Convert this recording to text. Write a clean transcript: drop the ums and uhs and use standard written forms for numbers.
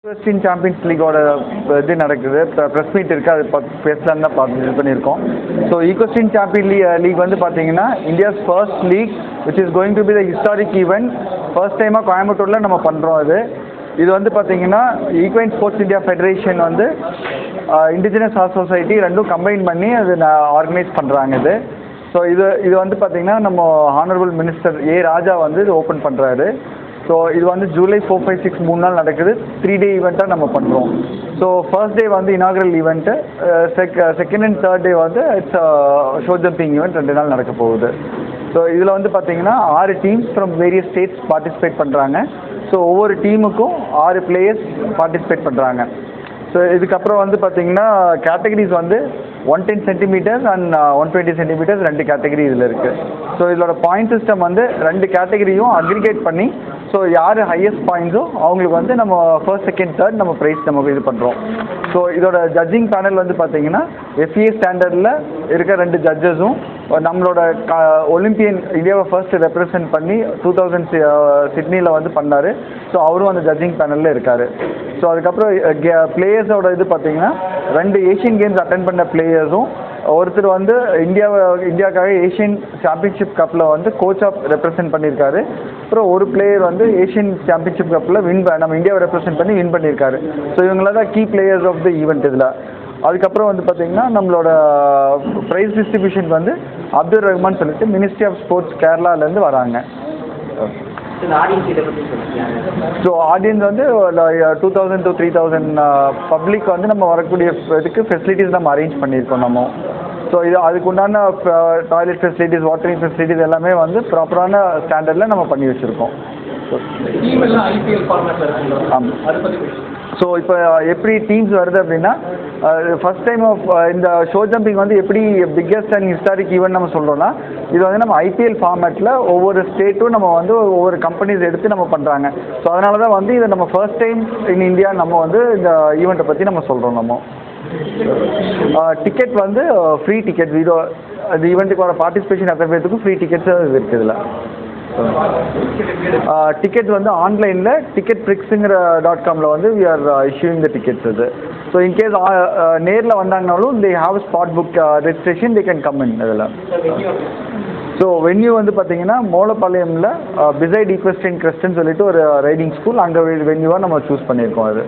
ஈக்வெஸ்டியன் champions லீகோட இது நடக்குது. Press meet இருக்குது, அது பேசலாம் தான் இது பண்ணியிருக்கோம். ஸோ ஈக்வெஸ்டியன் சாம்பியன் லீக் வந்து பார்த்தீங்கன்னா India's first league which is going to be the historic event. First டைமாக கோயம்புத்தூரில் நம்ம பண்ணுறோம். இது வந்து பார்த்தீங்கன்னா ஈக்வைன் ஸ்போர்ட்ஸ் இந்தியா ஃபெடரேஷன் வந்து இண்டிஜினஸ் ஆர்ட் சொசைட்டி ரெண்டும் கம்பைன் பண்ணி அது ஆர்கனைஸ் பண்ணுறாங்க. ஸோ இது வந்து பார்த்தீங்கன்னா நம்ம ஹானரபிள் மினிஸ்டர் ஏ ராஜா வந்து இது ஓப்பன் பண்ணுறாரு. ஸோ இது வந்து ஜூலை 4, 5, 6 3 நாள் நடக்குது. 3 டே ஈவெண்ட்டாக நம்ம பண்ணுறோம். ஸோ ஃபர்ஸ்ட் டே வந்து inaugural event, second and third day வந்து இட்ஸ் ஷோ ஜம்பிங் ஈவெண்ட் 2 நாள் நடக்க போகுது. ஸோ இதில் வந்து பார்த்தீங்கன்னா 6 teams from various states participate பண்ணுறாங்க. ஸோ ஒவ்வொரு டீமுக்கும் 6 பிளேயர்ஸ் பார்ட்டிசிபேட் பண்ணுறாங்க. ஸோ இதுக்கப்புறம் வந்து பார்த்தீங்கன்னா கேட்டகரிஸ் வந்து 110 சென்டிமீட்டர்ஸ் அண்ட் 120 சென்டிமீட்டர்ஸ் 2 கேட்டகரி இதில் இருக்குது. ஸோ இதோட பாயிண்ட் சிஸ்டம் வந்து 2 கேட்டகரியும் அக்ரிகேட் பண்ணி ஸோ யார் ஹையஸ்ட் பாயிண்ட்ஸோ அவங்களுக்கு வந்து நம்ம ஃபர்ஸ்ட், செகண்ட், தேர்ட் நம்ம ப்ரைஸ் நம்ம இது பண்ணுறோம். ஸோ இதோட ஜட்ஜிங் பேனல் வந்து பார்த்தீங்கன்னா FEA ஸ்டாண்டர்டில் இருக்க 2 ஜட்ஜஸும் நம்மளோட ஒலிம்பியன் இந்தியாவை ஃபர்ஸ்ட் ரெப்ரசன்ட் பண்ணி 2000 சிட்னியில் வந்து பண்ணார். ஸோ அவரும் அந்த ஜட்ஜிங் பேனலில் இருக்கார். ஸோ அதுக்கப்புறம் பிளேயர்ஸோட இது பார்த்தீங்கன்னா 2 ஏஷியன் கேம்ஸ் அட்டென்ட் பண்ண பிளேயர்ஸும் ஒருத்தர் வந்து இந்தியாவுக்காக ஏஷியன் சாம்பியன்ஷிப் கப்பில் வந்து கோச்சாக ரெப்ரசென்ட் பண்ணியிருக்காரு. அப்புறம் ஒரு பிளேயர் வந்து ஏஷியன் சாம்பியன்ஷிப் கப்பில் நம்ம இந்தியாவை ரெப்ரசென்ட் பண்ணி வின் பண்ணியிருக்காரு. ஸோ இவங்கள தான் key players of the event இதில். அதுக்கப்புறம் வந்து பார்த்தீங்கன்னா நம்மளோட ப்ரைஸ் டிஸ்ட்ரிபியூஷனுக்கு வந்து அப்துல் ரஹ்மான் சொல்லிட்டு மினிஸ்ட்ரி ஆஃப் ஸ்போர்ட்ஸ் கேரளாலேருந்து வராங்க. ஸோ ஆடியன்ஸ் வந்து 2000 to 3000 பப்ளிக் வந்து நம்ம வரக்கூடிய இதுக்கு ஃபெசிலிட்டிஸ் நம்ம அரேஞ்ச் பண்ணியிருக்கோம் நம்ம. ஸோ இது அதுக்கு உண்டான டாய்லெட் ஃபெசிலிட்டிஸ், வாட்டரிங் ஃபெசிலிட்டிஸ் எல்லாமே வந்து ப்ராப்பரான ஸ்டாண்டர்டில் நம்ம பண்ணி வச்சுருக்கோம். ஆமாம். ஸோ இப்போ எப்படி டீம்ஸ் வருது அப்படின்னா ஃபர்ஸ்ட் டைம் ஆஃப் இந்த ஷோ ஜம்பிங் வந்து எப்படி பிக்கெஸ்ட் அண்ட் ஹிஸ்டாரிக் ஈவெண்ட் நம்ம சொல்கிறோன்னா இது வந்து நம்ம IPL ஃபார்மேட்டில் ஒவ்வொரு ஸ்டேட்டும் நம்ம வந்து ஒவ்வொரு கம்பெனிஸ் எடுத்து நம்ம பண்ணுறாங்க. ஸோ அதனால தான் வந்து இதை நம்ம ஃபர்ஸ்ட் டைம் இன் இந்தியா நம்ம வந்து இந்த ஈவெண்ட்டை பற்றி நம்ம சொல்கிறோம். நம்ம டிக்கெட் வந்து ஃப்ரீ டிக்கெட், இந்த ஈவெண்ட்டுக்கு வர பார்ட்டிசிபேஷன் அத்தனை பேர்த்துக்கும் ஃப்ரீ டிக்கெட்ஸ் இருக்குது இதில். டிக்கெட் வந்து ஆன்லைனில் ticketprix.comல வந்து we are issuing the tickets அது. ஸோ இன்கேஸ் நேரில் வந்தாங்கனாலும் they have spot book registration, they can come in அதில். ஸோ வென்யூ வந்து பார்த்தீங்கன்னா மோலப்பாளையமில் பிசைட் ஈக்வெஸ்டியன் கிரஸ்ட்னு சொல்லிட்டு ஒரு ரைடிங் ஸ்கூல், அங்கே வென்யூவாக நம்ம சூஸ் பண்ணியிருக்கோம் அது.